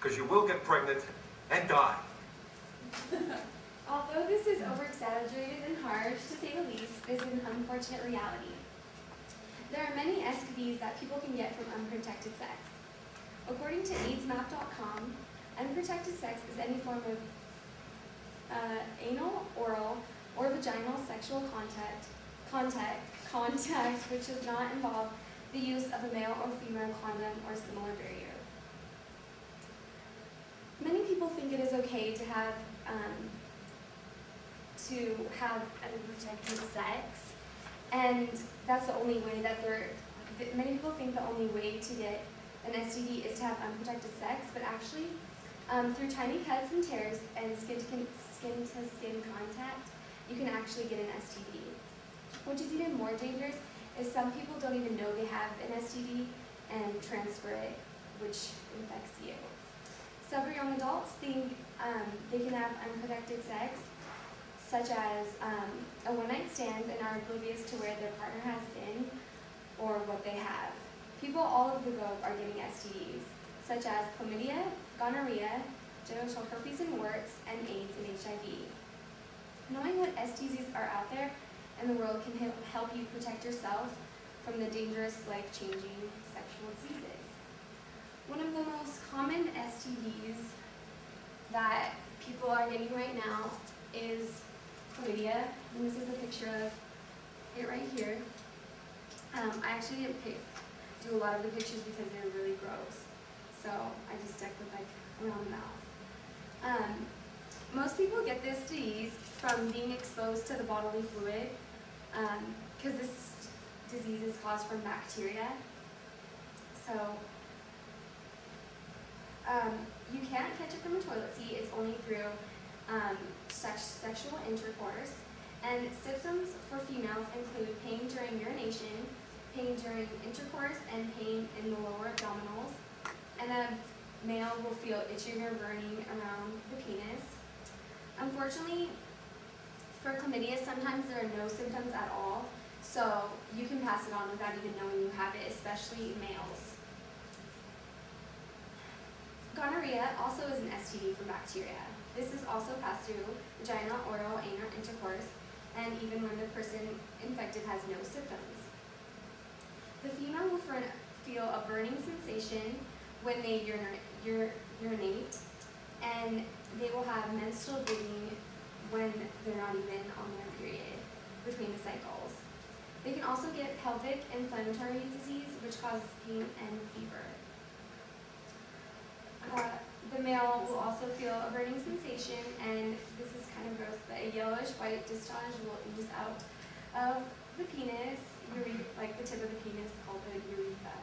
because you will get pregnant and die. Although this is over-exaggerated and harsh, to say the least, is an unfortunate reality. There are many STDs that people can get from unprotected sex. According to AIDSmap.com, unprotected sex is any form of anal, oral, or vaginal sexual contact which does not involve the use of a male or female condom or similar barrier. Many people think it is okay to have unprotected sex, and that's the only way that many people think the only way to get an STD is to have unprotected sex, but actually, through tiny cuts and tears and skin-to-skin contact, you can actually get an STD. Which is even more dangerous is some people don't even know they have an STD and transfer it, which infects you. Several young adults think they can have unprotected sex, such as a one-night stand, and are oblivious to where their partner has been or what they have. People all over the globe are getting STDs, such as chlamydia, gonorrhea, genital herpes and warts, and AIDS and HIV. Knowing what STDs are out there in the world can help you protect yourself from the dangerous, life-changing sexual diseases. One of the most common STDs that people are getting right now is chlamydia, and this is a picture of it right here. I actually didn't do a lot of the pictures because they're really gross, so I just stuck with like around the mouth. Most people get the STDs from being exposed to the bodily fluid, because this disease is caused from bacteria. So you can't catch it from a toilet seat. It's only through sexual intercourse. And symptoms for females include pain during urination, pain during intercourse, and pain in the lower abdominals. And a male will feel itching or burning around the penis. Unfortunately, for chlamydia, sometimes there are no symptoms at all, so you can pass it on without even knowing you have it, especially males. Gonorrhea also is an STD from bacteria. This is also passed through vaginal, oral, anal intercourse, and even when the person infected has no symptoms. The female will feel a burning sensation when they urinate, and they will have menstrual bleeding when they're not even on their period between the cycles. They can also get pelvic inflammatory disease, which causes pain and fever. The male will also feel a burning sensation, and this is kind of gross, but a yellowish-white discharge will ooze out of the penis, like the tip of the penis, called the urethra.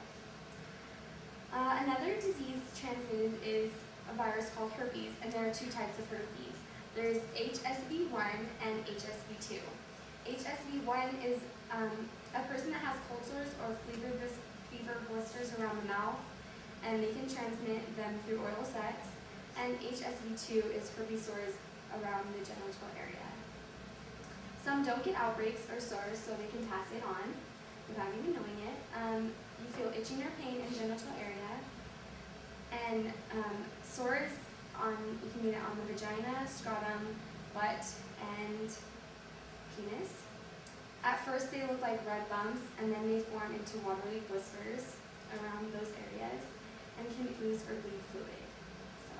Another disease transmitted is a virus called herpes, and there are two types of herpes. There's HSV1 and HSV2. HSV1 is a person that has cold sores or fever blisters around the mouth, and they can transmit them through oral sex. And HSV2 is herpes sores around the genital area. Some don't get outbreaks or sores, so they can pass it on without even knowing it. You feel itching or pain in genital area, and sores you can get it on the vagina, scrotum, butt, and penis. At first they look like red bumps, and then they form into watery blisters around those areas and can ooze or bleed fluid. So,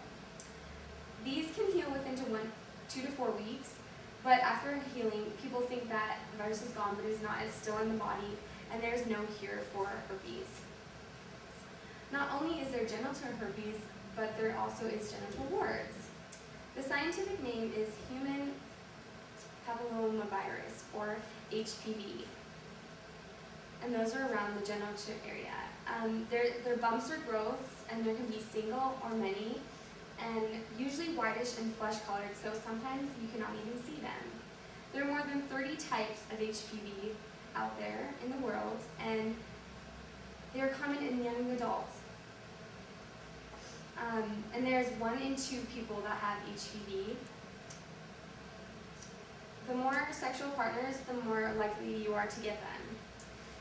these can heal within 2 to 4 weeks, but after healing, people think that the virus is gone, but it's not. It's still in the body, and there's no cure for herpes. Not only is there genital herpes, but there also is genital warts. The scientific name is human papillomavirus, or HPV. And those are around the genital area. They're bumps or growths, and there can be single or many, and usually whitish and flesh-colored, so sometimes you cannot even see them. There are more than 30 types of HPV out there in the world, and they are common in young adults. And there's 1 in 2 people that have HPV. The more sexual partners, the more likely you are to get them.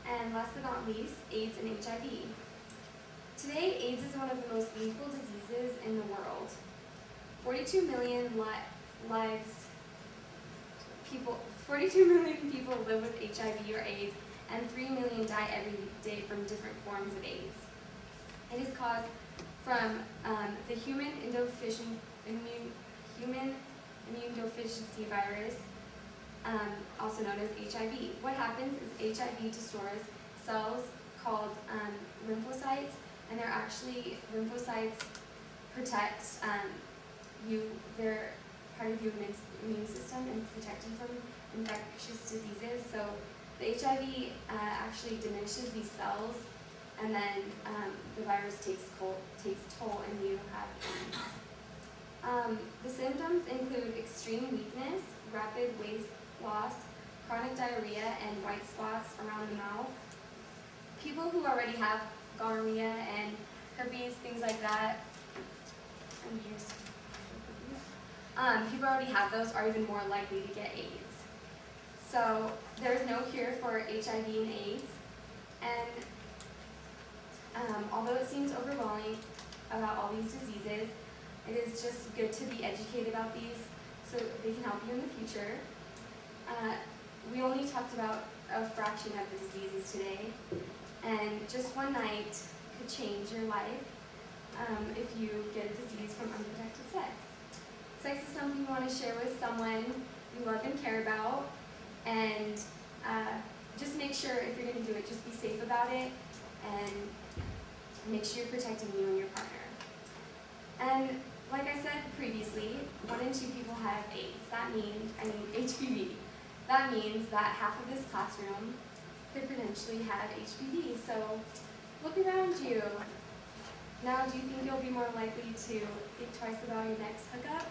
And last but not least, AIDS and HIV. Today, AIDS is one of the most lethal diseases in the world. 42 million people live with HIV or AIDS, and 3 million die every day from different forms of AIDS. It is caused from the human immunodeficiency virus, also known as HIV. What happens is HIV destroys cells called lymphocytes, and they're actually, lymphocytes protect they're part of your immune system and protect you from infectious diseases. So the HIV actually diminishes these cells, and then the virus takes toll, and you have AIDS. The symptoms include extreme weakness, rapid weight loss, chronic diarrhea, and white spots around the mouth. People who already have gonorrhea and herpes, things like that, people who already have those are even more likely to get AIDS. So there is no cure for HIV and AIDS, and although it seems overwhelming about all these diseases, it is just good to be educated about these so they can help you in the future. We only talked about a fraction of the diseases today, and just one night could change your life if you get a disease from unprotected sex. Sex is something you want to share with someone you love and care about, and just make sure if you're going to do it, just be safe about it, and make sure you're protecting you and your partner. And like I said previously, 1 in 2 people have AIDS. HPV. That means that half of this classroom could potentially have HPV. So look around you. Now, do you think you'll be more likely to think twice about your next hookup?